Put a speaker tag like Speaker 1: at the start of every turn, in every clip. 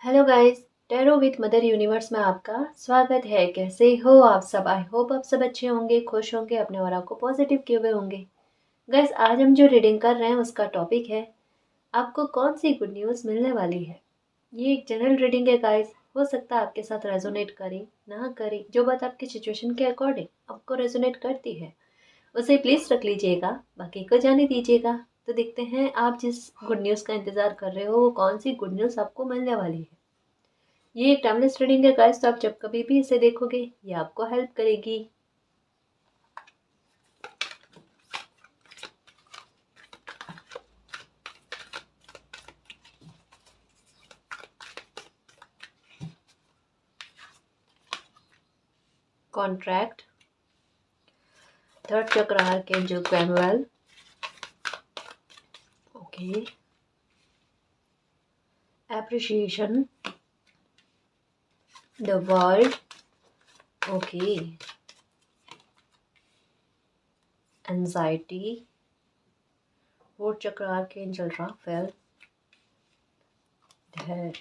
Speaker 1: Hello guys, tarot with mother universe में आपका स्वागत है। कैसे हो आप सब? आई होप आप सब अच्छे होंगे, खुश होंगे, अपने ऑरा को पॉजिटिव किए हुए होंगे। गाइस, आज हम जो रीडिंग कर रहे हैं उसका टॉपिक है आपको कौन सी गुड न्यूज़ मिलने वाली है। ये एक जनरल रीडिंग है गाइस, हो सकता है आपके साथ रेजोनेट करे ना करे। जो बात आपकी सिचुएशन के अकॉर्डिंग आपको रेजोनेट करती है उसे प्लीज़ रख लीजिएगा, बाकी को जाने दीजिएगा। तो देखते हैं आप जिस गुड न्यूज़ का इंतज़ार कर रहे हो वो कौन सी गुड न्यूज़ आपको मिलने वाली है। ये एक टाइमलेस रीडिंग है गाइस, तो आप जब कभी भी इसे देखोगे ये आपको हेल्प करेगी। Contract, third chakra, archangel Camael, okay, appreciation, the world, okay, anxiety, fourth chakra, archangel Raphael, धैर्य,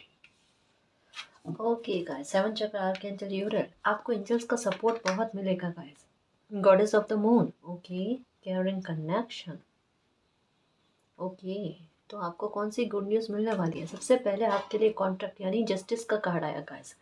Speaker 1: okay guys, seven chakra, archangel Uriel. आपको एंजल्स का सपोर्ट बहुत मिलेगा guys. Goddess of the moon, okay, caring connection, okay. तो आपको कौन सी गुड न्यूज़ मिलने वाली है? सबसे पहले आपके लिए कॉन्ट्रैक्ट यानी जस्टिस का कार्ड आया गाइस।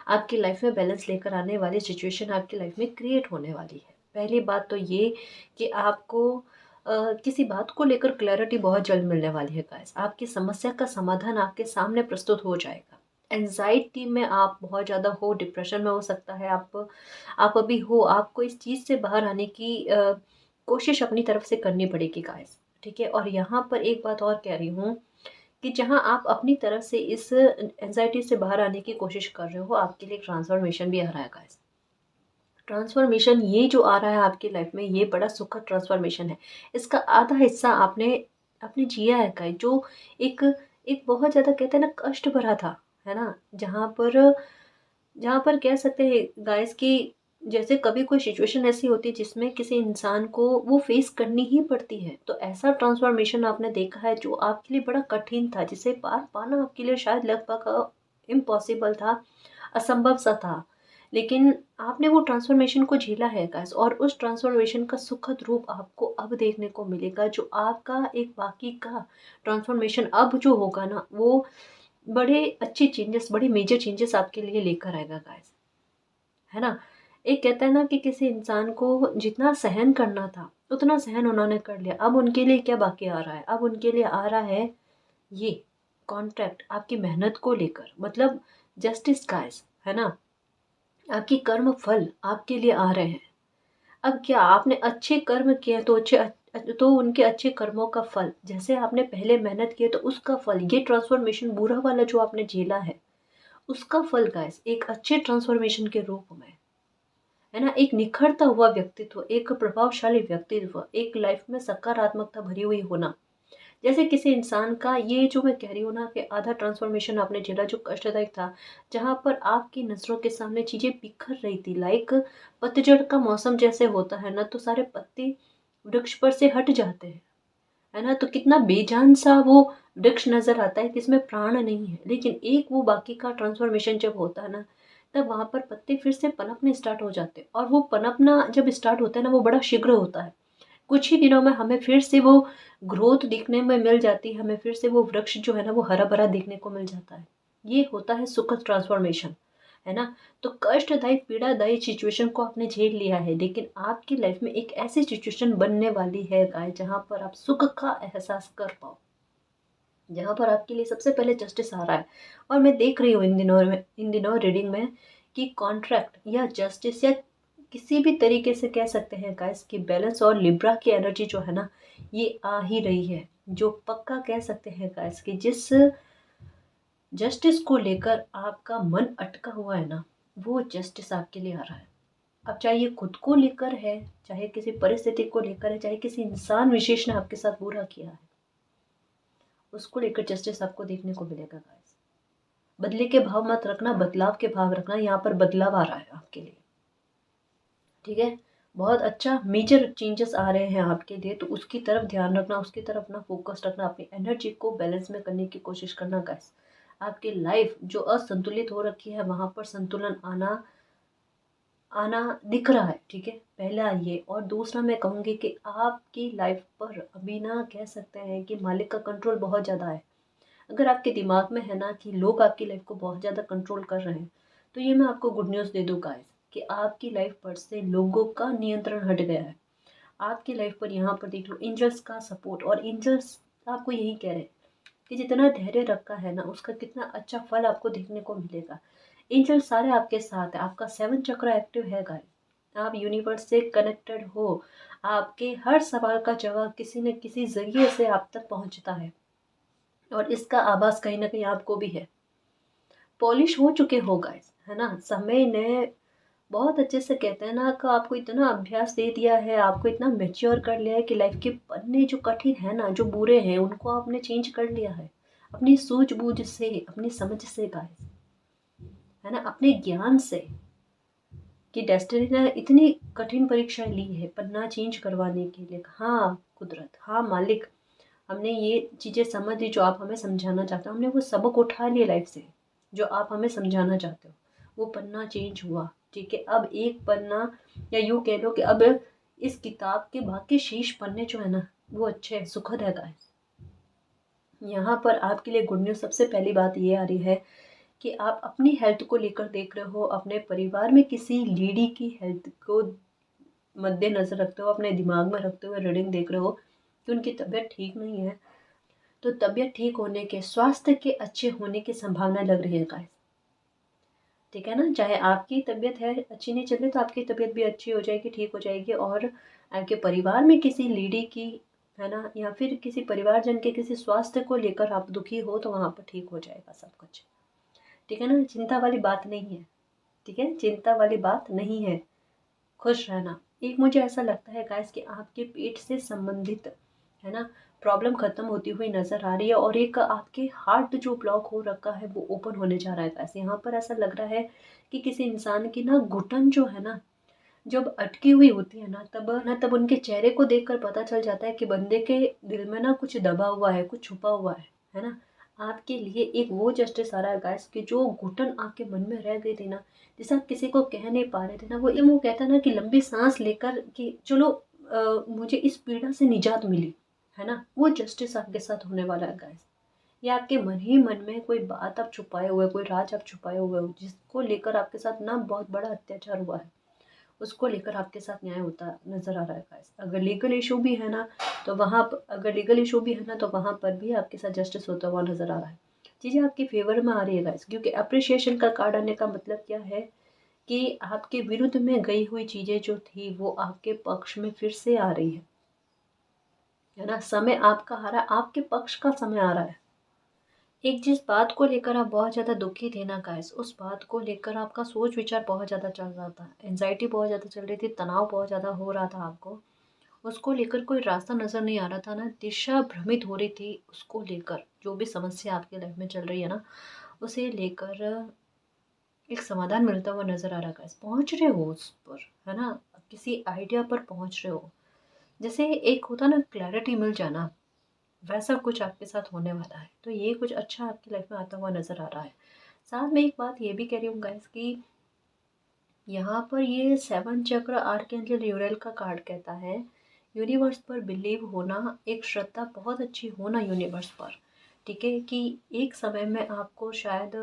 Speaker 1: आपकी लाइफ में बैलेंस लेकर आने वाली सिचुएशन आपकी लाइफ में क्रिएट होने वाली है। पहली बात तो ये कि आपको किसी बात को लेकर क्लैरिटी बहुत जल्द मिलने वाली है गाइस। आपकी समस्या का समाधान आपके सामने प्रस्तुत हो जाएगा। एंजाइटी में आप बहुत ज़्यादा हो, डिप्रेशन में हो सकता है आप अभी हो। आपको इस चीज़ से बाहर आने की कोशिश अपनी तरफ से करनी पड़ेगी गाइस, ठीक है। और यहाँ पर एक बात और कह रही हूँ कि जहाँ आप अपनी तरफ से इस एंजाइटी से बाहर आने की कोशिश कर रहे हो, आपके लिए ट्रांसफॉर्मेशन भी आ रहा है गाइस। ट्रांसफॉर्मेशन ये जो आ रहा है आपकी लाइफ में, ये बड़ा सुखद ट्रांसफॉर्मेशन है। इसका आधा हिस्सा आपने आपने जिया है गाइस, जो एक एक बहुत ज़्यादा कहते हैं ना कष्ट भरा था, है ना। जहाँ पर कह सकते हैं गाइस कि जैसे कभी कोई सिचुएशन ऐसी होती है जिसमें किसी इंसान को वो फेस करनी ही पड़ती है, तो ऐसा ट्रांसफॉर्मेशन आपने देखा है जो आपके लिए बड़ा कठिन था, जिसे पार पाना आपके लिए शायद लगभग इम्पॉसिबल था, असंभव सा था। लेकिन आपने वो ट्रांसफॉर्मेशन को झेला है गाइस, और उस ट्रांसफॉर्मेशन का सुखद रूप आपको अब देखने को मिलेगा। जो आपका एक बाकी का ट्रांसफॉर्मेशन अब जो होगा ना, वो बड़े अच्छे चेंजेस, बड़े मेजर चेंजेस आपके लिए लेकर आएगा गाइस, है ना। एक कहता है ना कि किसी इंसान को जितना सहन करना था उतना सहन उन्होंने कर लिया। अब उनके लिए क्या बाकी आ रहा है? अब उनके लिए आ रहा है ये कॉन्ट्रैक्ट आपकी मेहनत को लेकर, मतलब जस्टिस गाइस, है ना। आपकी कर्म फल आपके लिए आ रहे हैं। अब क्या आपने अच्छे कर्म किए तो तो उनके अच्छे कर्मों का फल, जैसे आपने पहले मेहनत की है तो उसका फल, ये ट्रांसफॉर्मेशन बुरा वाला जो आपने झेला है उसका फल गाइस एक अच्छे ट्रांसफॉर्मेशन के रूप में, है ना। एक निखरता हुआ व्यक्तित्व, एक प्रभावशाली व्यक्तित्व, एक लाइफ में सकारात्मकता भरी हुई होना। जैसे किसी इंसान का ये जो मैं कह रही हूँ ना कि आधा ट्रांसफॉर्मेशन आपने झेला जो कष्टदायक था, जहाँ पर आपकी नज़रों के सामने चीज़ें बिखर रही थी, लाइक पतझड़ का मौसम जैसे होता है ना, तो सारे पत्ते वृक्ष पर से हट जाते हैं, है ना। तो कितना बेजान सा वो वृक्ष नजर आता है कि इसमें प्राण नहीं है। लेकिन एक वो बाकी का ट्रांसफॉर्मेशन जब होता है ना, तब वहाँ पर पत्ते फिर से पनपने स्टार्ट हो जाते हैं, और वो पनपना जब स्टार्ट होता है ना, वो बड़ा शीघ्र होता है। कुछ ही दिनों में हमें फिर से वो ग्रोथ दिखने में मिल जाती है, हमें फिर से वो वृक्ष जो है ना वो हरा भरा दिखने को मिल जाता है। ये होता है सुखद ट्रांसफॉर्मेशन, है ना। तो कष्टदायी पीड़ादायी सिचुएशन को आपने झेल लिया है, लेकिन आपकी लाइफ में एक ऐसी सिचुएशन बनने वाली है गाइस जहाँ पर आप सुख का एहसास कर पाओ, जहाँ पर आपके लिए सबसे पहले जस्टिस आ रहा है। और मैं देख रही हूँ इन दिनों रीडिंग में कि कॉन्ट्रैक्ट या जस्टिस या किसी भी तरीके से कह सकते हैं गाइस कि बैलेंस और लिब्रा की एनर्जी जो है ना, ये आ ही रही है। जो पक्का कह सकते हैं गाइस कि जिस जस्टिस को लेकर आपका मन अटका हुआ है ना, वो जस्टिस आपके लिए आ रहा है। अब चाहे ये खुद को लेकर है, चाहे किसी परिस्थिति को लेकर है, चाहे किसी इंसान विशेष ने आपके साथ बुरा किया है, उसको लेकर जस्टिस आपको देखने को मिलेगा गाइस। बदले के भाव मत रखना, बदलाव के भाव रखना। यहाँ पर बदलाव आ रहा है आपके लिए, ठीक है। बहुत अच्छा मेजर चेंजेस आ रहे हैं आपके लिए, तो उसकी तरफ ध्यान रखना, उसकी तरफ अपना फोकस रखना, अपनी एनर्जी को बैलेंस में करने की कोशिश करना गाइस। आपकी लाइफ जो असंतुलित हो रखी है वहाँ पर संतुलन आना आना दिख रहा है, ठीक है। पहला ये, और दूसरा मैं कहूँगी कि आपकी लाइफ पर अभी ना कह सकते हैं कि मालिक का कंट्रोल बहुत ज़्यादा है। अगर आपके दिमाग में है ना कि लोग आपकी लाइफ को बहुत ज़्यादा कंट्रोल कर रहे हैं, तो ये मैं आपको गुड न्यूज़ दे दूँ गाइस कि आपकी लाइफ पर से लोगों का नियंत्रण हट गया है। आपकी लाइफ पर यहाँ पर देख लो एंजल्स का सपोर्ट, और एंजल्स आपको यही कह रहे हैं कि जितना धैर्य रखा है ना उसका कितना अच्छा फल आपको देखने को मिलेगा। एंजल सारे आपके साथ है, आपका 7 चक्र एक्टिव है गाइस। आप यूनिवर्स से कनेक्टेड हो, आपके हर सवाल का जवाब किसी न किसी जरिए से आप तक पहुंचता है, और इसका आभास कहीं ना कहीं आपको भी है। पॉलिश हो चुके हो गाइस, है ना। समय ने बहुत अच्छे से कहते हैं ना कि आपको इतना अभ्यास दे दिया है, आपको इतना मैच्योर कर लिया है कि लाइफ के पन्ने जो कठिन है ना, जो बुरे हैं, उनको आपने चेंज कर लिया है अपनी सूझबूझ से, अपनी समझ से गाइस, है ना, अपने ज्ञान से। कि डेस्टिनी ने इतनी कठिन परीक्षाएं ली है पन्ना चेंज करवाने के लिए। हाँ कुदरत, हाँ मालिक, हमने ये चीज़ें समझ ली जो आप हमें समझाना चाहते हो, हमने वो सबक उठा लिया लाइफ से जो आप हमें समझाना चाहते हो। वो पन्ना चेंज हुआ, ठीक है। अब एक पन्ना, या यूँ कह लो कि अब इस किताब के बाकी शेष पन्ने जो है ना वो अच्छे हैं, सुखद है गाइस। यहाँ पर आपके लिए गुड न्यूज़ सबसे पहली बात ये आ रही है कि आप अपनी हेल्थ को लेकर देख रहे हो, अपने परिवार में किसी लेडी की हेल्थ को मद्देनजर रखते हो, अपने दिमाग में रखते हुए रीडिंग देख रहे हो कि उनकी तबीयत ठीक नहीं है, तो तबीयत ठीक होने के, स्वास्थ्य के अच्छे होने की संभावना लग रही है गाइस, ठीक है ना। चाहे आपकी तबीयत है अच्छी नहीं चल रही तो आपकी तबीयत भी अच्छी हो जाएगी, ठीक हो जाएगी, और आपके परिवार में किसी लेडी की, है ना, या फिर किसी परिवारजन के किसी स्वास्थ्य को लेकर आप दुखी हो तो वहाँ पर ठीक हो जाएगा सब कुछ, ठीक है ना। चिंता वाली बात नहीं है, ठीक है, चिंता वाली बात नहीं है, खुश रहना। एक मुझे ऐसा लगता है गाइस कि आपके पेट से संबंधित, है ना, प्रॉब्लम खत्म होती हुई नजर आ रही है, और एक आपके हार्ट जो ब्लॉक हो रखा है वो ओपन होने जा रहा है गाइस। यहाँ पर ऐसा लग रहा है कि किसी इंसान की ना घुटन जो है ना, जब अटकी हुई होती है ना तब उनके चेहरे को देखकर पता चल जाता है कि बंदे के दिल में ना कुछ दबा हुआ है, कुछ छुपा हुआ है ना। आपके लिए एक वो जस्टिस आ रहा है गाइस कि जो घुटन आपके मन में रह गई थी ना, जिसे आप किसी को कह नहीं पा रहे थे ना, वो कहता ना कि लंबी सांस लेकर कि चलो मुझे इस पीड़ा से निजात मिली, है ना, वो जस्टिस आपके साथ होने वाला है गाइस। या आपके मन ही मन में कोई बात आप छुपाए हुए, कोई राज आप छुपाए हुए हो, जिसको लेकर आपके साथ ना बहुत बड़ा अत्याचार हुआ है, उसको लेकर आपके साथ न्याय होता नजर आ रहा है गाइस। अगर लीगल इशू भी है ना तो अगर लीगल इशू भी है ना तो वहाँ पर भी आपके साथ जस्टिस होता हुआ नजर आ रहा है। चीज़ें आपके फेवर में आ रही है गाइस, क्योंकि अप्रिशिएशन का कार्ड आने का मतलब क्या है कि आपके विरुद्ध में गई हुई चीज़ें जो थी वो आपके पक्ष में फिर से आ रही है ना। समय आपका आ रहा है, आपके पक्ष का समय आ रहा है। एक जिस बात को लेकर आप बहुत ज़्यादा दुखी थे ना गाइस, उस बात को लेकर आपका सोच विचार बहुत ज़्यादा चल रहा था, एंजाइटी बहुत ज़्यादा चल रही थी, तनाव बहुत ज़्यादा हो रहा था आपको, उसको लेकर कोई रास्ता नज़र नहीं आ रहा था ना, दिशा भ्रमित हो रही थी उसको लेकर, जो भी समस्या आपकी लाइफ में चल रही है ना उसे लेकर एक समाधान मिलता हुआ नज़र आ रहा है गाइस। पहुँच रहे हो उस पर, है ना, किसी आइडिया पर पहुँच रहे हो, जैसे एक होता ना क्लैरिटी मिल जाना, वैसा कुछ आपके साथ होने वाला है। तो ये कुछ अच्छा आपकी लाइफ में आता हुआ नज़र आ रहा है। साथ में एक बात ये भी कह रही हूँ गाइस कि यहाँ पर ये 7 चक्र आर्कएंजल यूरेल का कार्ड कहता है यूनिवर्स पर बिलीव होना, एक श्रद्धा बहुत अच्छी होना यूनिवर्स पर, ठीक है। कि एक समय में आपको शायद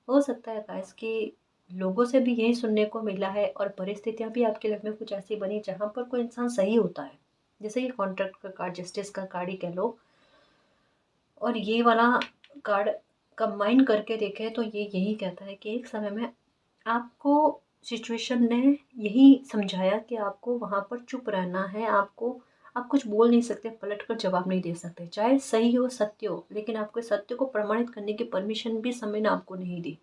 Speaker 1: हो सकता है गाइस कि लोगों से भी यही सुनने को मिला है, और परिस्थितियाँ भी आपकी लाइफ में कुछ ऐसी बनी जहाँ पर कोई इंसान सही होता है, जैसे कि कॉन्ट्रैक्ट का कार्ड, जस्टिस का कार्ड ही कह लो, और ये वाला कार्ड कंबाइन करके देखें तो ये यही कहता है कि एक समय में आपको सिचुएशन ने यही समझाया कि आपको वहाँ पर चुप रहना है, आप कुछ बोल नहीं सकते, पलट कर जवाब नहीं दे सकते, चाहे सही हो सत्य हो, लेकिन आपको सत्य को प्रमाणित करने की परमिशन भी समय ने आपको नहीं दी।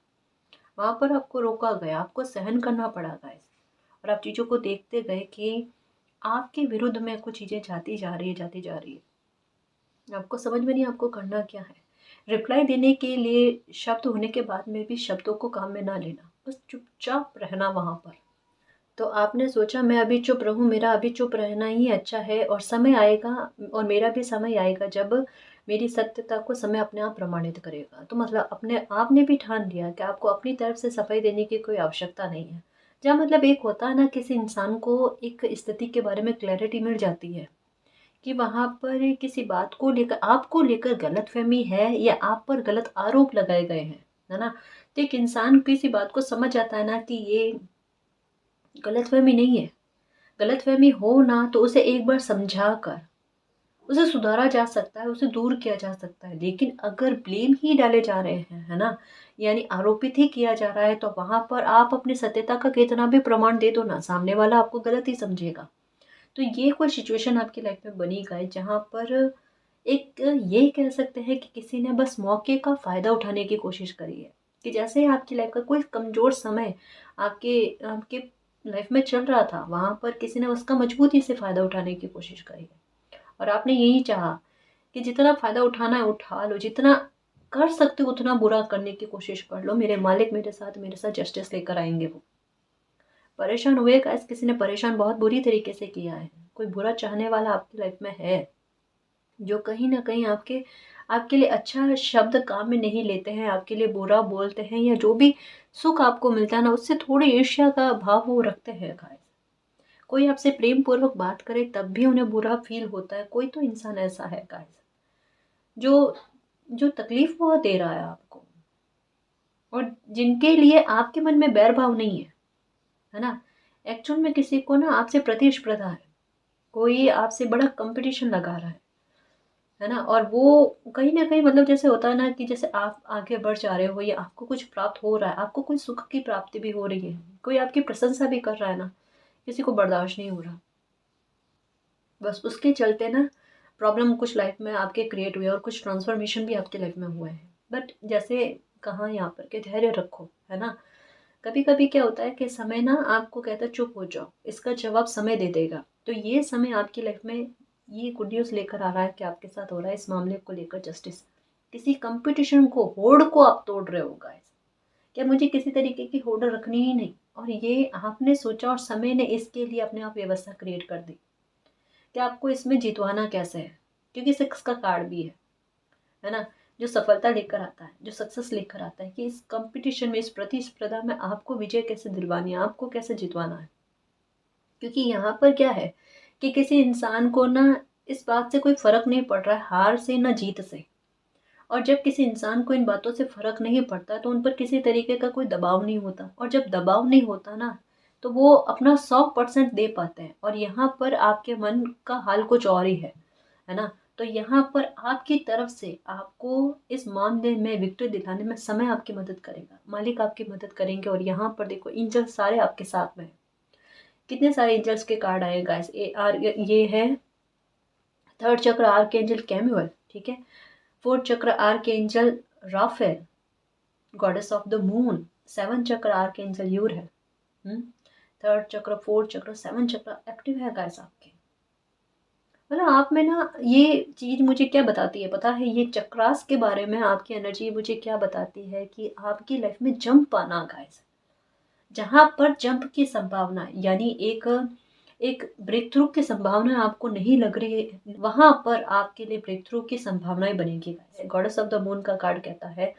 Speaker 1: वहाँ पर आपको रोका गया, आपको सहन करना पड़ा गाइस, और आप चीज़ों को देखते गए कि आपके विरुद्ध में कुछ चीज़ें जाती जा रही है, आपको समझ में नहीं आपको करना क्या है। रिप्लाई देने के लिए शब्द होने के बाद में भी शब्दों को काम में ना लेना, बस चुपचाप रहना वहाँ पर। तो आपने सोचा मैं अभी चुप रहूँ, मेरा अभी चुप रहना ही अच्छा है, और समय आएगा, और मेरा भी समय आएगा जब मेरी सत्यता को समय अपने आप प्रमाणित करेगा। तो मतलब अपने आपने भी ठान लिया कि आपको अपनी तरफ से सफाई देने की कोई आवश्यकता नहीं है। जहाँ मतलब एक होता है ना, किसी इंसान को एक स्थिति के बारे में क्लैरिटी मिल जाती है कि वहाँ पर किसी बात को लेकर, आपको लेकर गलतफ़हमी है या आप पर गलत आरोप लगाए गए हैं, है ना? तो एक इंसान किसी बात को समझ जाता है ना कि ये गलतफ़हमी नहीं है। गलतफ़हमी हो ना तो उसे एक बार समझा कर उसे सुधारा जा सकता है, उसे दूर किया जा सकता है। लेकिन अगर ब्लेम ही डाले जा रहे हैं, है ना? यानी आरोपित ही किया जा रहा है, तो वहाँ पर आप अपनी सत्यता का कितना भी प्रमाण दे दो ना, सामने वाला आपको गलत ही समझेगा। तो ये कोई सिचुएशन आपकी लाइफ में बनी गाइस, जहाँ पर एक ये कह सकते हैं कि किसी ने बस मौके का फ़ायदा उठाने की कोशिश करी है। कि जैसे आपकी लाइफ का कोई कमज़ोर समय आपके आपके लाइफ में चल रहा था, वहाँ पर किसी ने उसका मजबूती से फ़ायदा उठाने की कोशिश करी है। और आपने यही चाहा कि जितना फ़ायदा उठाना है उठा लो, जितना कर सकते हो उतना बुरा करने की कोशिश कर लो। मेरे मालिक मेरे साथ जस्टिस लेकर आएँगे वो। परेशान हुए गाइस, किसी ने परेशान बहुत बुरी तरीके से किया है। कोई बुरा चाहने वाला आपकी लाइफ में है, जो कहीं न कहीं आपके लिए अच्छा शब्द काम में नहीं लेते हैं, आपके लिए बुरा बोलते हैं, या जो भी सुख आपको मिलता है ना, उससे थोड़ी ईर्ष्या का भाव वो रखते हैं गाइस। कोई आपसे प्रेम पूर्वक बात करे तब भी उन्हें बुरा फ़ील होता है। कोई तो इंसान ऐसा है गाइस, जो जो तकलीफ़ वो दे रहा है आपको, और जिनके लिए आपके मन में बैर भाव नहीं है ना? एक्चुअल में किसी को ना आपसे प्रतिस्पर्धा है। कोई आपसे बड़ा कॉम्पिटिशन लगा रहा है ना? और वो कहीं न कहीं मतलब जैसे होता है ना कि जैसे आप आगे बढ़ जा रहे हो या आपको कुछ प्राप्त हो रहा है, आपको कोई सुख की प्राप्ति भी हो रही है, कोई आपकी प्रशंसा भी कर रहा है ना, किसी को बर्दाश्त नहीं हो रहा। बस उसके चलते ना प्रॉब्लम कुछ लाइफ में आपके क्रिएट हुए और कुछ ट्रांसफॉर्मेशन भी आपकी लाइफ में हुए हैं। बट जैसे कहा यहाँ पर कि धैर्य रखो, है ना? कभी-कभी क्या होता है कि समय ना आपको कहता है चुप हो जाओ, इसका जवाब समय दे देगा। तो ये समय आपकी लाइफ में ये गुड न्यूज़ लेकर आ रहा है कि आपके साथ हो रहा है इस मामले को लेकर जस्टिस। किसी कंपटीशन को, होड़ को आप तोड़ रहे हो गाइस। क्या मुझे किसी तरीके की होड़ रखनी ही नहीं, और ये आपने सोचा और समय ने इसके लिए अपने आप व्यवस्था क्रिएट कर दी कि आपको इसमें जितवाना कैसे है। क्योंकि 6 का कार्ड भी है ना? जो सफलता लेकर आता है, जो सक्सेस लेकर आता है कि इस कॉम्पिटिशन में, इस प्रतिस्पर्धा में आपको विजय कैसे दिलवानी है, आपको कैसे जितवाना है। क्योंकि यहाँ पर क्या है कि किसी इंसान को ना इस बात से कोई फ़र्क नहीं पड़ रहा है, हार से ना जीत से। और जब किसी इंसान को इन बातों से फ़र्क नहीं पड़ता, तो उन पर किसी तरीके का कोई दबाव नहीं होता, और जब दबाव नहीं होता ना, तो वो अपना 100% दे पाते हैं। और यहाँ पर आपके मन का हाल कुछ और ही है ना? तो यहाँ पर आपकी तरफ से आपको इस मामले में विक्ट्री दिलाने में समय आपकी मदद करेगा, मालिक आपकी मदद करेंगे। और यहाँ पर देखो एंजल सारे आपके साथ में हैं। कितने सारे एंजल्स के कार्ड आए गाइस। ये है थर्ड चक्र आर्कएंजल कैमुअल, ठीक है? Fourth chakra archangel Raphael, goddess of the moon. Seven chakra archangel यूर है। Third chakra, fourth chakra, seven chakra active है गाइस आपके। मतलब आप में ना ये चीज़ मुझे क्या बताती है पता है? ये चक्रास के बारे में आपकी एनर्जी मुझे क्या बताती है कि आपकी लाइफ में जंप आना गाइस। जहाँ पर जंप की संभावना यानी एक एक ब्रेक थ्रू की संभावना आपको नहीं लग रही है, वहाँ पर आपके लिए ब्रेक थ्रू की संभावनाएं बनेगी guys. Goddess of the moon का कार्ड कहता है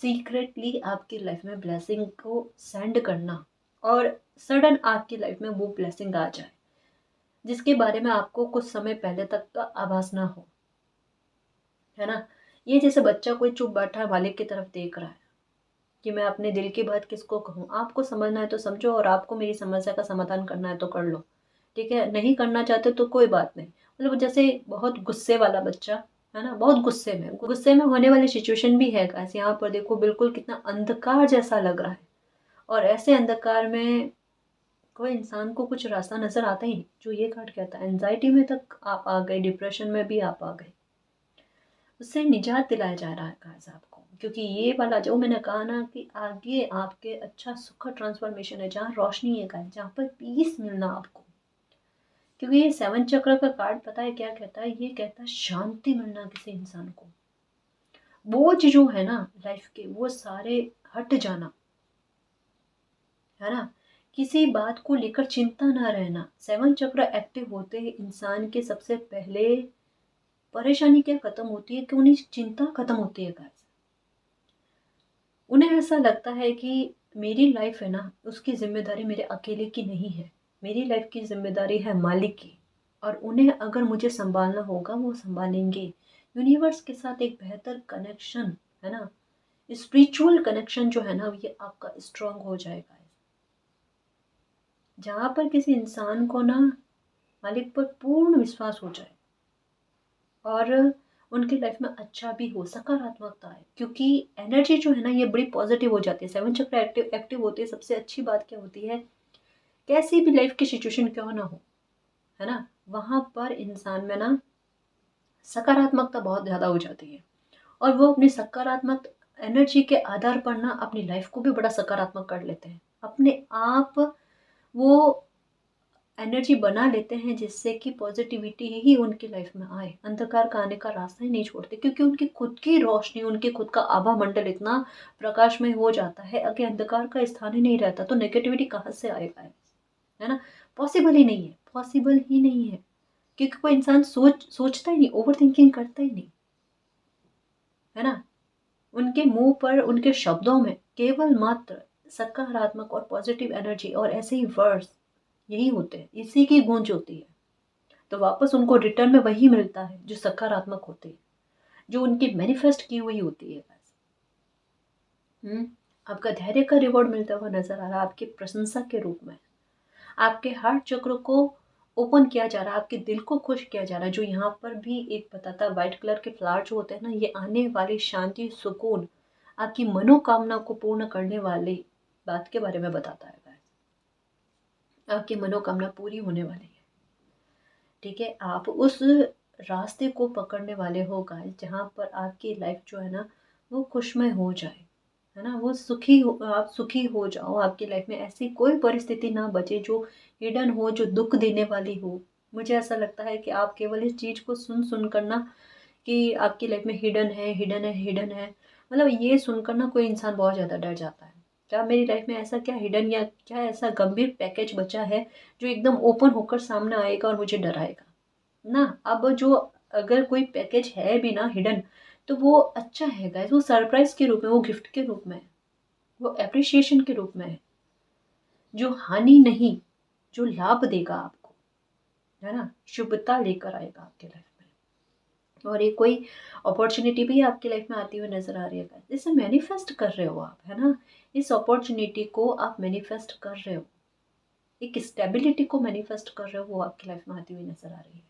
Speaker 1: सीक्रेटली आपकी लाइफ में ब्लेसिंग को सेंड करना, और सडन आपकी लाइफ में वो ब्लेसिंग आ जाए जिसके बारे में आपको कुछ समय पहले तक का आभास ना हो, है ना? ये जैसे बच्चा कोई चुप बैठा है, मालिक की तरफ देख रहा है कि मैं अपने दिल की बात किसको कहूँ। आपको समझना है तो समझो, और आपको मेरी समस्या का समाधान करना है तो कर लो, ठीक है? नहीं करना चाहते तो कोई बात नहीं। मतलब जैसे बहुत गुस्से वाला बच्चा, है ना? बहुत गुस्से में होने वाली सिचुएशन भी है गाइस। यहाँ पर देखो बिल्कुल कितना अंधकार जैसा लग रहा है, और ऐसे अंधकार में कोई इंसान को कुछ रास्ता नज़र आता ही नहीं। जो ये कार्ड कहता है एंग्जायटी में तक आप आ गए, डिप्रेशन में भी आप आ गए, उससे निजात दिलाया जा रहा है गाइस आपको। क्योंकि ये वाला जो मैंने कहा ना कि आगे आपके अच्छा सुखद ट्रांसफॉर्मेशन है, जहाँ रोशनी है गाइस, जहाँ पर पीस मिलना आपको। क्योंकि ये सेवन चक्र का कार्ड पता है क्या कहता है? ये कहता है शांति मिलना किसी इंसान को, बोझ जो है ना लाइफ के वो सारे हट जाना, है ना? किसी बात को लेकर चिंता ना रहना। सेवन चक्र एक्टिव होते ही इंसान के सबसे पहले परेशानी क्या खत्म होती है कि उन्हें चिंता खत्म होती है गाइस। उन्हें ऐसा लगता है कि मेरी लाइफ है ना, उसकी ज़िम्मेदारी मेरे अकेले की नहीं है, मेरी लाइफ की ज़िम्मेदारी है मालिक की, और उन्हें अगर मुझे सँभालना होगा वो सँभालेंगे। यूनिवर्स के साथ एक बेहतर कनेक्शन, है ना, स्पिरिचुअल कनेक्शन जो है ना, ये आपका स्ट्रॉन्ग हो जाएगा। जहाँ पर किसी इंसान को ना मालिक पर पूर्ण विश्वास हो जाए और उनकी लाइफ में अच्छा भी हो, सकारात्मकता है, क्योंकि एनर्जी जो है ना ये बड़ी पॉजिटिव हो जाती है। सेवन चक्र एक्टिव एक्टिव होती है। सबसे अच्छी बात क्या होती है, कैसी भी लाइफ की सिचुएशन क्यों ना हो, है ना, वहाँ पर इंसान में ना सकारात्मकता बहुत ज़्यादा हो जाती है, और वो अपनी सकारात्मक एनर्जी के आधार पर ना अपनी लाइफ को भी बड़ा सकारात्मक कर लेते हैं अपने आप। वो एनर्जी बना लेते हैं जिससे कि पॉजिटिविटी ही उनकी लाइफ में आए, अंधकार का आने का रास्ता ही नहीं छोड़ते, क्योंकि उनकी खुद की रोशनी, उनके खुद का आभा मंडल इतना प्रकाशमय हो जाता है, अगर अंधकार का स्थान ही नहीं रहता तो नेगेटिविटी कहाँ से आएगा, है ना। पॉसिबल ही नहीं है, पॉसिबल ही नहीं है, क्योंकि कोई इंसान सोचता ही नहीं, ओवर थिंकिंग करता ही नहीं, है ना। उनके मुंह पर, उनके शब्दों में केवल मात्र सकारात्मक और पॉजिटिव एनर्जी और ऐसे ही वर्ड्स यही होते हैं, इसी की गूंज होती है। तो वापस उनको रिटर्न में वही मिलता है जो सकारात्मक होती है, जो उनकी मैनिफेस्ट की हुई होती है बस। आपका धैर्य का रिवॉर्ड मिलता हुआ नजर आ रहा है, आपकी प्रशंसा के रूप में। आपके हार्ट चक्र को ओपन किया जा रहा है, आपके दिल को खुश किया जा रहा है। जो यहाँ पर भी एक बताता है, व्हाइट कलर के फ्लावर जो होते हैं ना, ये आने वाली शांति, सुकून, आपकी मनोकामना को पूर्ण करने वाली बात के बारे में बताता है। आपकी मनोकामना पूरी होने वाली है, ठीक है। आप उस रास्ते को पकड़ने वाले हो गाइस, जहाँ पर आपकी लाइफ जो है ना वो खुशमय हो जाए, है ना, वो सुखी हो, आप सुखी हो जाओ। आपकी लाइफ में ऐसी कोई परिस्थिति ना बचे जो हिडन हो, जो दुख देने वाली हो। मुझे ऐसा लगता है कि आप केवल इस चीज़ को सुन सुन कर ना कि आपकी लाइफ में हिडन है, हिडन है, हिडन है, मतलब ये सुनकर ना कोई इंसान बहुत ज़्यादा डर जाता है। क्या मेरी लाइफ में ऐसा क्या हिडन या क्या ऐसा गंभीर पैकेज बचा है जो एकदम ओपन होकर सामने आएगा और मुझे डराएगा ना। अब जो अगर कोई पैकेज है भी ना हिडन, तो वो अच्छा है गाइस, वो सरप्राइज के रूप में, वो गिफ्ट के रूप में है, वो एप्रिशिएशन के रूप में है, जो हानि नहीं, जो लाभ देगा आपको, है ना, शुभता लेकर आएगा आपके लाइफ में। और ये कोई अपॉर्चुनिटी भी आपकी लाइफ में आती हुई नजर आ रही है गाइस, इसे मैनिफेस्ट कर रहे हो आप, है ना। इस अपॉर्चुनिटी को आप मैनिफेस्ट कर रहे हो, एक स्टेबिलिटी को मैनिफेस्ट कर रहे हो, वो आपकी लाइफ में आती हुई नजर आ रही है,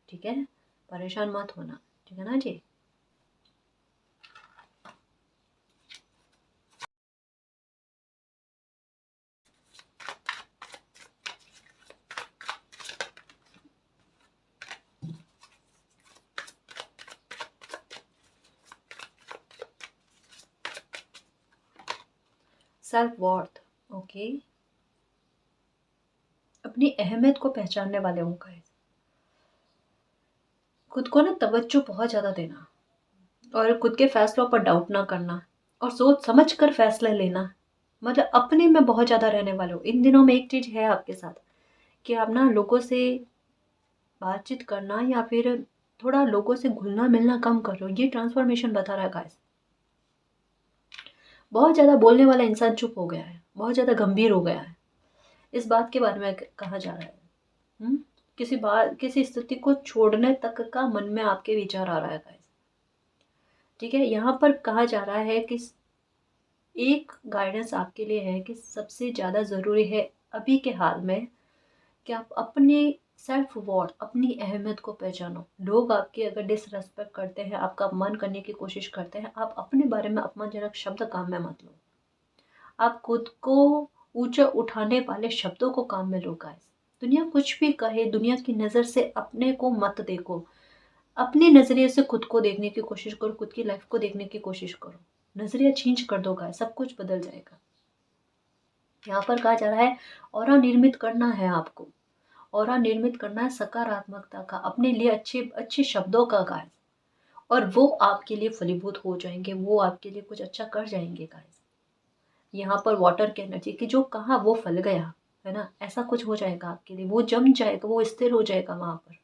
Speaker 1: ठीक है। परेशान मत होना, ठीक है ना जी। सेल्फ वर्थ, ओके, अपनी अहमियत को पहचानने वाले होगा। खुद को ना तवज्जो बहुत ज़्यादा देना, और खुद के फैसलों पर डाउट ना करना, और सोच समझ कर फैसला लेना, मतलब अपने में बहुत ज़्यादा रहने वाले हो। इन दिनों में एक चीज़ है आपके साथ कि आप ना लोगों से बातचीत करना या फिर थोड़ा लोगों से घुलना मिलना कम कर रहे हो, ये ट्रांसफॉर्मेशन बता रहा है गाइस। बहुत ज़्यादा बोलने वाला इंसान चुप हो गया है, बहुत ज़्यादा गंभीर हो गया है, इस बात के बारे में कहा जा रहा है। किसी बात, किसी स्थिति को छोड़ने तक का मन में आपके विचार आ रहा है गाइस, ठीक है। यहाँ पर कहा जा रहा है कि एक गाइडेंस आपके लिए है कि सबसे ज़्यादा ज़रूरी है अभी के हाल में कि आप अपने सेल्फ वर्थ, अपनी अहमियत को पहचानो। लोग आपकी अगर डिसरेस्पेक्ट करते हैं, आपका अपमान करने की कोशिश करते हैं, आप अपने बारे में अपमानजनक शब्द काम में मत लो। आप खुद को ऊंचा उठाने वाले शब्दों को काम में लो गाइस। दुनिया कुछ भी कहे, दुनिया की नज़र से अपने को मत देखो, अपने नज़रिए से खुद को देखने की कोशिश करो, खुद की लाइफ को देखने की कोशिश करो। नज़रिया चेंज कर दो गाइस, सब कुछ बदल जाएगा। यहाँ पर कहा जा रहा है ऑरा निर्मित करना है आपको, ऑरा निर्मित करना है सकारात्मकता का, अपने लिए अच्छे अच्छे शब्दों का गाइस, और वो आपके लिए फलीभूत हो जाएंगे, वो आपके लिए कुछ अच्छा कर जाएंगे गाइस। यहाँ पर वाटर की एनर्जी की जो कहा वो फल गया, है ना, ऐसा कुछ हो जाएगा आपके लिए, वो जम जाएगा, वो स्थिर हो जाएगा वहाँ पर।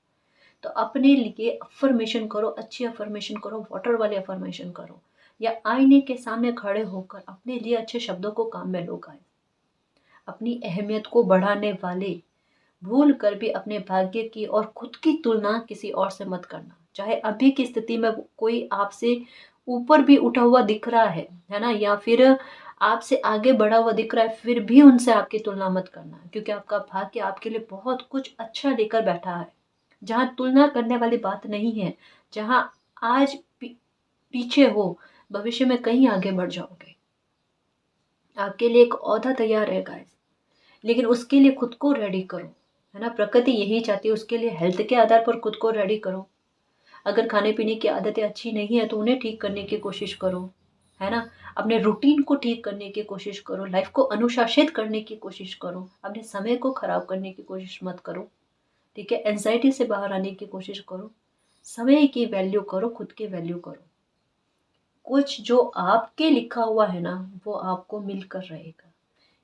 Speaker 1: तो अपने लिए अफर्मेशन करो, अच्छी अफर्मेशन करो, वाटर वाली अफर्मेशन करो, या आईने के सामने खड़े होकर अपने लिए अच्छे शब्दों को काम में लो गाइस। अपनी अहमियत को बढ़ाने वाले भूल कर भी अपने भाग्य की और खुद की तुलना किसी और से मत करना। चाहे अभी की स्थिति में कोई आपसे ऊपर भी उठा हुआ दिख रहा है ना, या फिर आपसे आगे बढ़ा हुआ दिख रहा है, फिर भी उनसे आपकी तुलना मत करना, क्योंकि आपका भाग्य आपके लिए बहुत कुछ अच्छा लेकर बैठा है। जहाँ तुलना करने वाली बात नहीं है, जहाँ आज पीछे हो, भविष्य में कहीं आगे बढ़ जाओगे। आपके लिए एक ओहदा तैयार है गाइस, लेकिन उसके लिए खुद को रेडी करो, है ना। प्रकृति यही चाहती है, उसके लिए हेल्थ के आधार पर खुद को रेडी करो। अगर खाने पीने की आदतें अच्छी नहीं है तो उन्हें ठीक करने की कोशिश करो, है ना। अपने रूटीन को ठीक करने की कोशिश करो, लाइफ को अनुशासित करने की कोशिश करो, अपने समय को खराब करने की कोशिश मत करो, ठीक है। एंजाइटी से बाहर आने की कोशिश करो, समय की वैल्यू करो, खुद की वैल्यू करो। कुछ जो आपके लिखा हुआ है ना, वो आपको मिलकर रहेगा।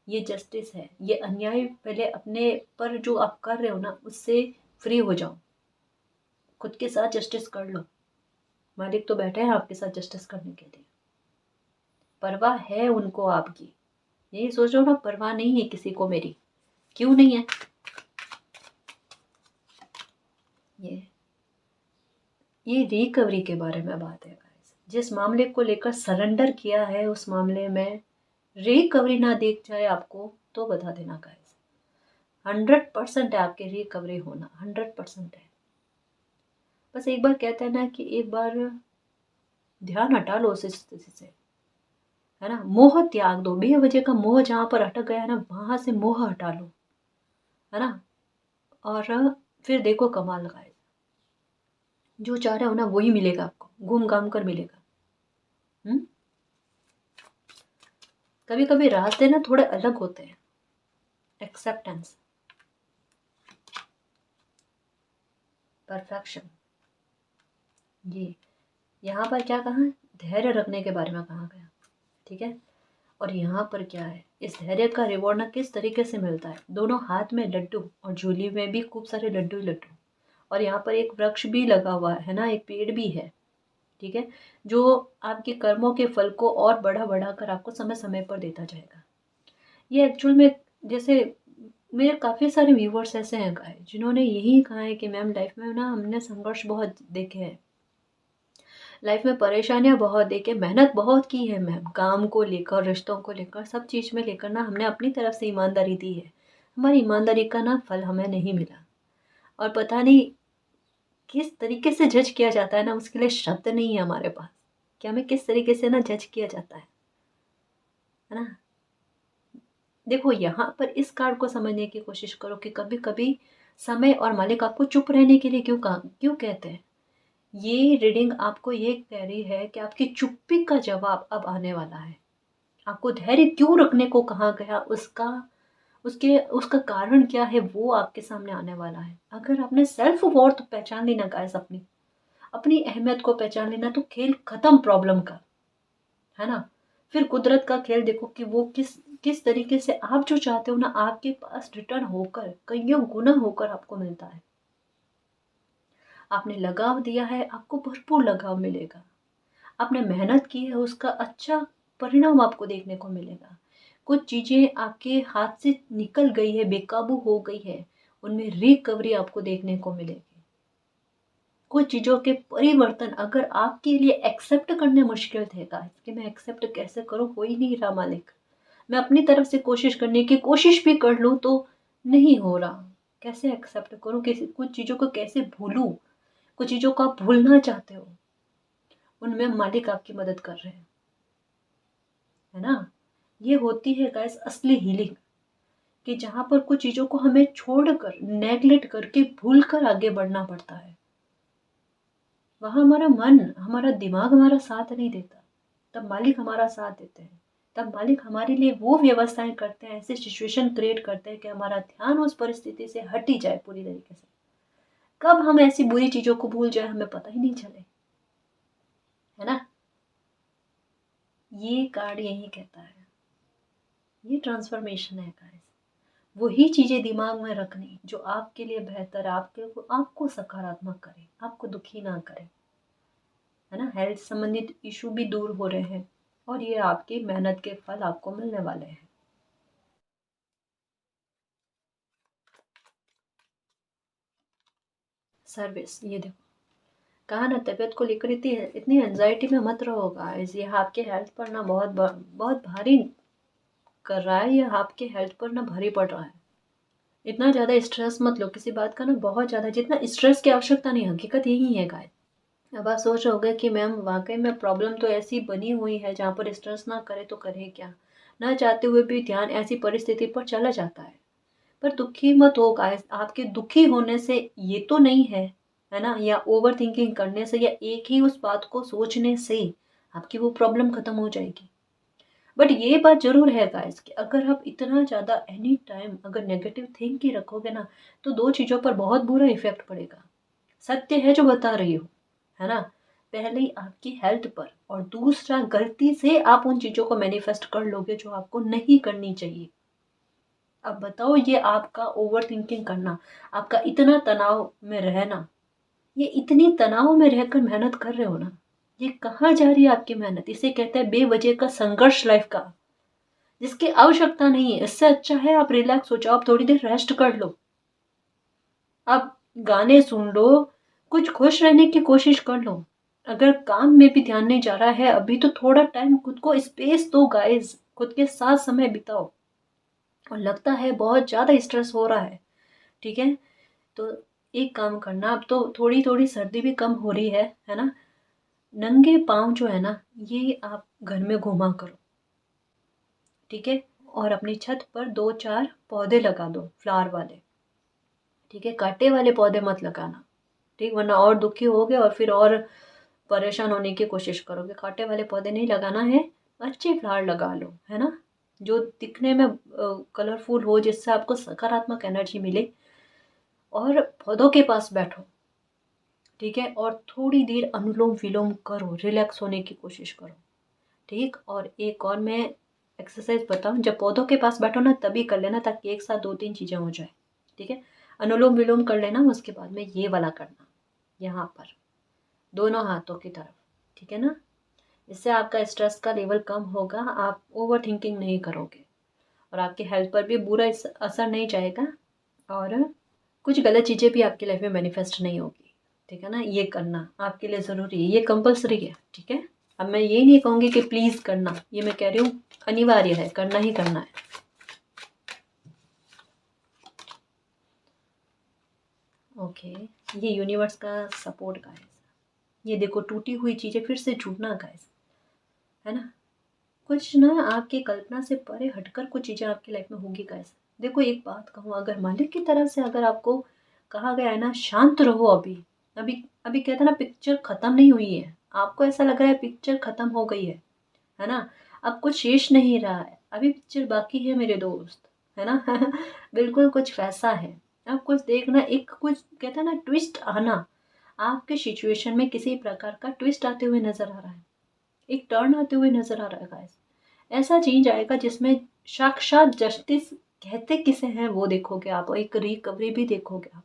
Speaker 1: ये जस्टिस है, ये अन्याय पहले अपने पर जो आप कर रहे हो ना, उससे फ्री हो जाओ। खुद के साथ जस्टिस कर लो, मालिक तो बैठे हैं आपके साथ जस्टिस करने के लिए। परवाह है उनको आपकी, यही सोचो ना, परवाह नहीं है किसी को मेरी। क्यों नहीं है? ये रिकवरी के बारे में बात है गाइस। जिस मामले को लेकर सरेंडर किया है, उस मामले में रिकवरी ना देख जाए आपको तो बता देना गाइस। 100% है आपके रिकवरी होना, 100% है। बस एक बार कहते हैं ना कि एक बार ध्यान हटा लो उस स्थिति से, है ना। मोह त्याग दो, बेवजह का मोह जहां पर अटक गया है ना, वहां से मोह हटा लो, है ना। और फिर देखो कमाल लगाए, जो चाह रहे हो ना वही मिलेगा आपको, घूम घाम कर मिलेगा। कभी कभी रास्ते ना थोड़े अलग होते हैं। एक्सेप्टेंस, परफेक्शन, ये यहाँ पर क्या कहा, धैर्य रखने के बारे में कहा गया, ठीक है। और यहाँ पर क्या है, इस धैर्य का रिवॉर्ड ना किस तरीके से मिलता है। दोनों हाथ में लड्डू और झोली में भी खूब सारे लड्डू ही लड्डू, और यहाँ पर एक वृक्ष भी लगा हुआ है ना, एक पेड़ भी है, ठीक है, जो आपके कर्मों के फल को और बढ़ा बढ़ा कर आपको समय समय पर देता जाएगा। ये एक्चुअल में, जैसे मेरे काफ़ी सारे व्यूवर्स ऐसे हैं गाय, जिन्होंने यही कहा है कि मैम लाइफ में ना हमने संघर्ष बहुत देखे हैं, लाइफ में परेशानियां बहुत देखे, मेहनत बहुत की है मैम, काम को लेकर, रिश्तों को लेकर, सब चीज़ में लेकर ना हमने अपनी तरफ से ईमानदारी दी है, हमारी ईमानदारी का ना फल हमें नहीं मिला। और पता नहीं किस तरीके से जज किया जाता है ना, उसके लिए शब्द नहीं है हमारे पास कि हमें किस तरीके से ना जज किया जाता है ना। देखो यहाँ पर इस कार्ड को समझने की कोशिश करो कि कभी कभी समय और मालिक आपको चुप रहने के लिए क्यों कहते हैं। ये रीडिंग आपको ये कह रही है कि आपकी चुप्पी का जवाब अब आने वाला है। आपको धैर्य क्यों रखने को कहा गया, उसका कारण क्या है, वो आपके सामने आने वाला है। अगर आपने सेल्फ वर्थ पहचान ली ना गाइस, अपनी अपनी अहमियत को पहचान लेना, तो खेल खत्म प्रॉब्लम का, है ना। फिर कुदरत का खेल देखो कि वो किस किस तरीके से आप जो चाहते हो ना, आपके पास रिटर्न होकर, कईयों गुना होकर आपको मिलता है। आपने लगाव दिया है, आपको भरपूर लगाव मिलेगा। आपने मेहनत की है, उसका अच्छा परिणाम आपको देखने को मिलेगा। कुछ चीज़ें आपके हाथ से निकल गई है, बेकाबू हो गई है, उनमें रिकवरी आपको देखने को मिलेगी। कुछ चीज़ों के परिवर्तन अगर आपके लिए एक्सेप्ट करने मुश्किल थे गाइस, कि मैं एक्सेप्ट कैसे करूँ, हो ही नहीं रहा मालिक, मैं अपनी तरफ से कोशिश करने की कोशिश भी कर लूँ तो नहीं हो रहा, कैसे एक्सेप्ट करूँ, कैसे कुछ चीज़ों को कैसे भूलूँ। कुछ चीज़ों को आप भूलना चाहते हो, उनमें मालिक आपकी मदद कर रहे हैं, है ना। ये होती है गाइस असली हीलिंग, कि जहाँ पर कुछ चीज़ों को हमें छोड़कर, नेग्लेक्ट करके, भूल कर आगे बढ़ना पड़ता है। वहाँ हमारा मन, हमारा दिमाग हमारा साथ नहीं देता, तब मालिक हमारा साथ देते हैं। तब मालिक हमारे लिए वो व्यवस्थाएं करते हैं, ऐसे सिचुएशन क्रिएट करते हैं कि हमारा ध्यान उस परिस्थिति से हट ही जाए पूरी तरीके से। कब हम ऐसी बुरी चीज़ों को भूल जाए हमें पता ही नहीं चले, है ना। ये कार्ड यही कहता है, ये ट्रांसफॉर्मेशन है गाइस। वही चीज़ें दिमाग में रखनी जो आपके लिए बेहतर है, आपको सकारात्मक करे, आपको दुखी ना करे, है ना। हेल्थ संबंधित इशू भी दूर हो रहे हैं और ये आपकी मेहनत के फल आपको मिलने वाले हैं। सर्विस, ये देखो, कहा ना तबीयत को लेकर इतनी इतनी एंजाइटी में मत रहो गाइस। ये आपके हेल्थ पर ना बहुत भारी कर रहा है, ये आपके हेल्थ पर ना भारी पड़ रहा है। इतना ज़्यादा स्ट्रेस मत लो किसी बात का ना, बहुत ज़्यादा जितना स्ट्रेस की आवश्यकता नहीं, हकीकत यही है गाइस। अब आप सोच रहे होगे कि मैम वाकई में प्रॉब्लम तो ऐसी बनी हुई है जहाँ पर स्ट्रेस ना करे तो करे क्या, ना चाहते हुए भी ध्यान ऐसी परिस्थिति पर चला जाता है। पर दुखी मत हो गाइस, आपके दुखी होने से ये तो नहीं है ना, या ओवर थिंकिंग करने से या एक ही उस बात को सोचने से आपकी वो प्रॉब्लम खत्म हो जाएगी। बट ये बात ज़रूर है गाइस कि अगर आप इतना ज़्यादा एनी टाइम अगर नेगेटिव थिंक ही रखोगे ना, तो 2 चीज़ों पर बहुत बुरा इफ़ेक्ट पड़ेगा। सत्य है जो बता रही हूँ, है ना? पहले ही आपकी हेल्थ पर और दूसरा गलती से आप उन चीज़ों को मैनिफेस्ट कर लोगे जो आपको नहीं करनी चाहिए। अब बताओ ये आपका ओवरथिंकिंग करना, आपका इतना तनाव में रहना, ये इतनी तनाव में रहकर मेहनत कर रहे हो ना, ये कहाँ जा रही है आपकी मेहनत? इसे कहते हैं बेवजह का संघर्ष लाइफ का, जिसकी आवश्यकता नहीं है। इससे अच्छा है आप रिलैक्स हो जाओ, आप थोड़ी देर रेस्ट कर लो, आप गाने सुन लो, कुछ खुश रहने की कोशिश कर लो। अगर काम में भी ध्यान नहीं जा रहा है अभी, तो थोड़ा टाइम खुद को स्पेस दो गाइस, खुद के साथ समय बिताओ। और लगता है बहुत ज़्यादा स्ट्रेस हो रहा है, ठीक है, तो एक काम करना, अब तो थोड़ी थोड़ी सर्दी भी कम हो रही है ना, नंगे पाँव जो है ना, ये आप घर में घुमा करो, ठीक है। और अपनी छत पर 2-4 पौधे लगा दो, फ्लावर वाले, ठीक है, कांटे वाले पौधे मत लगाना, ठीक, वरना और दुखी होगे और फिर और परेशान होने की कोशिश करोगे। कांटे वाले पौधे नहीं लगाना है, अच्छे फ्लावर लगा लो, है ना, जो दिखने में कलरफुल हो, जिससे आपको सकारात्मक एनर्जी मिले। और पौधों के पास बैठो, ठीक है, और थोड़ी देर अनुलोम विलोम करो, रिलैक्स होने की कोशिश करो, ठीक। और एक और मैं एक्सरसाइज बताऊं, जब पौधों के पास बैठो ना तभी कर लेना, ताकि एक साथ 2-3 चीज़ें हो जाए, ठीक है। अनुलोम विलोम कर लेना, उसके बाद में ये वाला करना, यहाँ पर दोनों हाथों की तरफ, ठीक है ना। इससे आपका स्ट्रेस का लेवल कम होगा, आप ओवर थिंकिंग नहीं करोगे और आपकी हेल्थ पर भी बुरा असर नहीं जाएगा, और कुछ गलत चीज़ें भी आपकी लाइफ में मैनिफेस्ट नहीं होगी, ठीक है ना। ये करना आपके लिए ज़रूरी है, ये कंपलसरी है, ठीक है। अब मैं ये नहीं कहूँगी कि प्लीज़ करना, ये मैं कह रही हूँ अनिवार्य है, करना ही करना है। ओके, ये यूनिवर्स का सपोर्ट गाइस, ये देखो टूटी हुई चीज़ें फिर से जुड़ना गाइस, है ना। कुछ ना आपकी कल्पना से परे हटकर कुछ चीज़ें आपकी लाइफ में होंगी गाइस। देखो एक बात कहूँ, अगर मालिक की तरफ से अगर आपको कहा गया है ना शांत रहो, अभी अभी अभी कहते हैं ना पिक्चर खत्म नहीं हुई है, आपको ऐसा लग रहा है पिक्चर खत्म हो गई है ना, अब कुछ शेष नहीं रहा है, अभी पिक्चर बाकी है मेरे दोस्त, है ना। बिल्कुल कुछ वैसा है। अब कुछ देखना, एक कुछ कहते हैं ना ट्विस्ट आना, आपके सिचुएशन में किसी प्रकार का ट्विस्ट आते हुए नजर आ रहा है, एक टर्न आते हुए नजर आ रहा है गाइस। ऐसा चेंज आएगा जिसमें साक्षात जस्टिस कहते किसे हैं वो देखोगे आप, और एक रिकवरी भी देखोगे आप।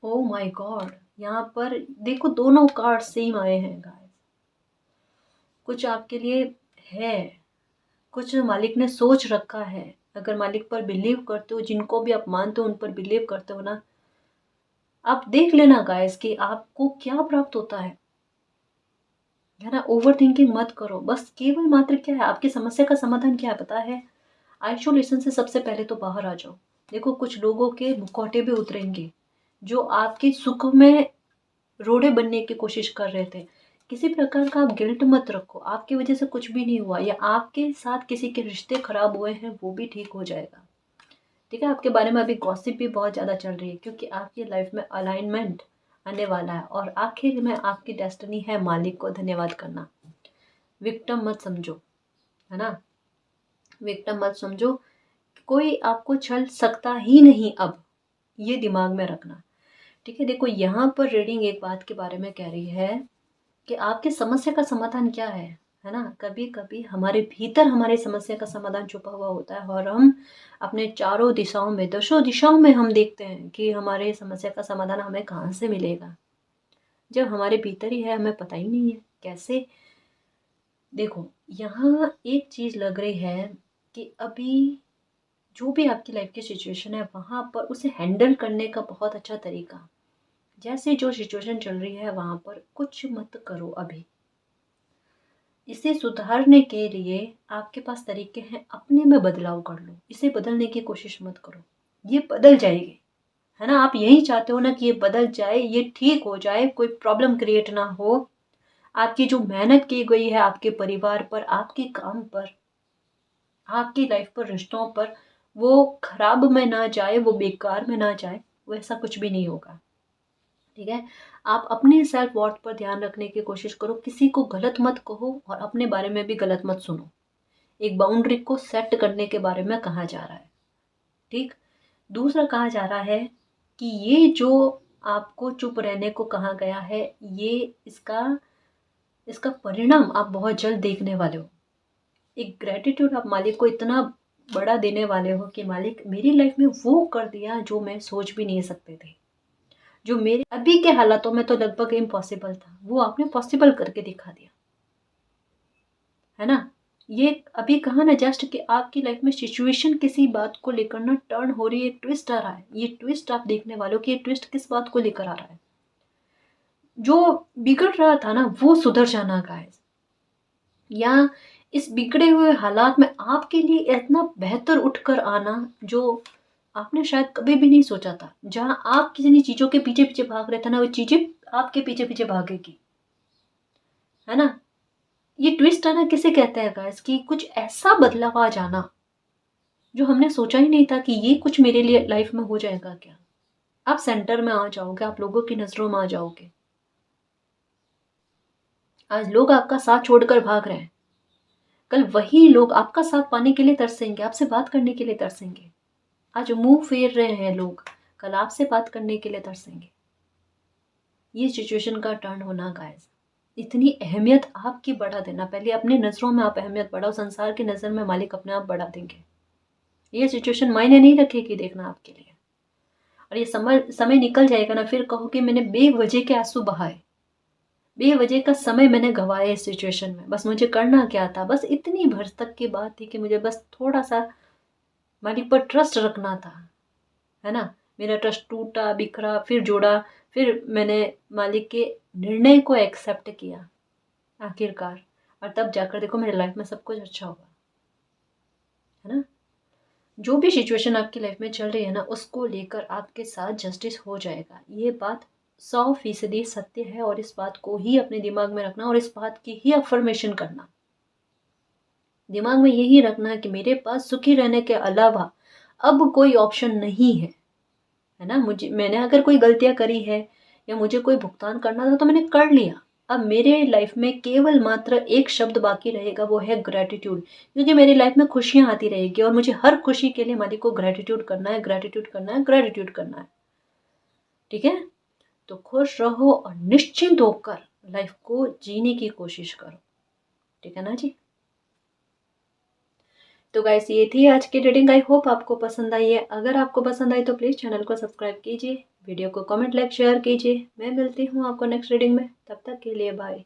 Speaker 1: ओ माय गॉड, यहाँ पर देखो दोनों कार्ड सेम आए हैं गाइस। कुछ आपके लिए है, कुछ मालिक ने सोच रखा है। अगर मालिक पर बिलीव करते हो, जिनको भी आप मानते हो उन पर बिलीव करते हो ना, आप देख लेना गाइस कि आपको क्या प्राप्त होता है ना। ओवर थिंकिंग मत करो, बस केवल मात्र क्या है, आपकी समस्या का समाधान क्या है पता है, आइसोलेशन से सबसे पहले तो बाहर आ जाओ। देखो कुछ लोगों के मुखौटे भी उतरेंगे जो आपके सुख में रोड़े बनने की कोशिश कर रहे थे। किसी प्रकार का आप गिल्ट मत रखो, आपकी वजह से कुछ भी नहीं हुआ, या आपके साथ किसी के रिश्ते खराब हुए हैं वो भी ठीक हो जाएगा, ठीक है। आपके बारे में अभी गॉसिप भी बहुत ज़्यादा चल रही है, क्योंकि आपकी लाइफ में अलाइनमेंट आने वाला है, और आखिर में आपकी डेस्टिनी है मालिक को धन्यवाद करना। विक्टिम मत समझो, है ना, विक्टिम मत समझो, कोई आपको छल सकता ही नहीं अब, ये दिमाग में रखना, ठीक है। देखो यहाँ पर रीडिंग एक बात के बारे में कह रही है कि आपकी समस्या का समाधान क्या है, है ना। कभी कभी हमारे भीतर हमारी समस्या का समाधान छुपा हुआ होता है और हम अपने चारों दिशाओं में, दसों दिशाओं में हम देखते हैं कि हमारे समस्या का समाधान हमें कहाँ से मिलेगा, जब हमारे भीतर ही है, हमें पता ही नहीं है कैसे। देखो, यहाँ एक चीज़ लग रही है कि अभी जो भी आपकी लाइफ की सिचुएशन है वहाँ पर उसे हैंडल करने का बहुत अच्छा तरीका, जैसे जो सिचुएशन चल रही है वहाँ पर कुछ मत करो अभी। इसे सुधारने के लिए आपके पास तरीके हैं, अपने में बदलाव कर लो, इसे बदलने की कोशिश मत करो। ये बदल जाएगी, है ना। आप यही चाहते हो ना कि ये बदल जाए, ये ठीक हो जाए, कोई प्रॉब्लम क्रिएट ना हो। आपकी जो मेहनत की गई है आपके परिवार पर, आपके काम पर, आपकी लाइफ पर, रिश्तों पर, वो खराब में ना जाए, वो बेकार में ना जाए, वो ऐसा कुछ भी नहीं होगा। ठीक है। आप अपने सेल्फ वर्थ पर ध्यान रखने की कोशिश करो, किसी को गलत मत कहो और अपने बारे में भी गलत मत सुनो। एक बाउंड्री को सेट करने के बारे में कहा जा रहा है। ठीक। दूसरा कहा जा रहा है कि ये जो आपको चुप रहने को कहा गया है, ये इसका इसका परिणाम आप बहुत जल्द देखने वाले हो। एक ग्रेटिट्यूड आप मालिक को इतना बड़ा देने वाले हो कि मालिक मेरी लाइफ में वो कर दिया जो मैं सोच भी नहीं सकते थे, जो मेरे अभी के हालातों में तो लगभग इम्पॉसिबल था, वो आपने पॉसिबल करके दिखा दिया, है ना। ये अभी कहा ना जस्ट कि आपकी लाइफ में सिचुएशन किसी बात को लेकर ना टर्न हो रही है, एक ट्विस्ट आ रहा है। ये ट्विस्ट आप देखने वाले हो कि ये ट्विस्ट किस बात को लेकर आ रहा है। जो बिगड़ रहा था ना वो सुधर जाना गाइस, या इस बिगड़े हुए हालात में आपके लिए इतना बेहतर उठकर आना जो आपने शायद कभी भी नहीं सोचा था। जहां आप किसी चीजों के पीछे पीछे भाग रहे थे ना, वो चीजें आपके पीछे पीछे भागेगी, है ना। ये ट्विस्ट आना किसे कहते हैं गाइस, कि कुछ ऐसा बदलाव आ जाना जो हमने सोचा ही नहीं था कि ये कुछ मेरे लिए लाइफ में हो जाएगा क्या। आप सेंटर में आ जाओगे, आप लोगों की नजरों में आ जाओगे। आज लोग आपका साथ छोड़कर भाग रहे हैं, कल वही लोग आपका साथ पाने के लिए तरसेंगे, आपसे बात करने के लिए तरसेंगे। आज मुंह फेर रहे हैं लोग, कल आपसे बात करने के लिए तरसेंगे। ये सिचुएशन का टर्न होना गाइस, इतनी अहमियत आपकी बढ़ा देना। पहले अपनी नज़रों में आप अहमियत बढ़ाओ, संसार की नज़र में मालिक अपने आप बढ़ा देंगे। ये सिचुएशन मायने नहीं रखेगी देखना आपके लिए। और ये समय समय निकल जाएगा ना, फिर कहो कि मैंने बेवजह के आंसू बहाए, बेवजह का समय मैंने गंवाया इस सिचुएशन में। बस मुझे करना क्या था, बस इतनी भर तक की बात थी कि मुझे बस थोड़ा सा मालिक पर ट्रस्ट रखना था, है ना। मेरा ट्रस्ट टूटा, बिखरा, फिर जोड़ा, फिर मैंने मालिक के निर्णय को एक्सेप्ट किया आखिरकार, और तब जाकर देखो मेरे लाइफ में सब कुछ अच्छा हुआ, है ना। जो भी सिचुएशन आपकी लाइफ में चल रही है ना, उसको लेकर आपके साथ जस्टिस हो जाएगा। ये बात 100% सत्य है, और इस बात को ही अपने दिमाग में रखना और इस बात की ही अफर्मेशन करना। दिमाग में यही रखना कि मेरे पास सुखी रहने के अलावा अब कोई ऑप्शन नहीं है ना। मैंने अगर कोई गलतियां करी है या मुझे कोई भुगतान करना था तो मैंने कर लिया। अब मेरे लाइफ में केवल मात्र एक शब्द बाकी रहेगा, वो है ग्रेटिट्यूड। क्योंकि मेरी लाइफ में खुशियां आती रहेगी और मुझे हर खुशी के लिए मालिक को ग्रेटिट्यूड करना है, ग्रेटिट्यूड करना है, ग्रेटिट्यूड करना है। ठीक है। तो खुश रहो और निश्चिंत होकर लाइफ को जीने की कोशिश करो। ठीक है ना जी। तो गाइस, ये थी आज की रीडिंग। आई होप आपको पसंद आई है। अगर आपको पसंद आई तो प्लीज़ चैनल को सब्सक्राइब कीजिए, वीडियो को कमेंट, लाइक, शेयर कीजिए। मैं मिलती हूँ आपको नेक्स्ट रीडिंग में, तब तक के लिए बाय।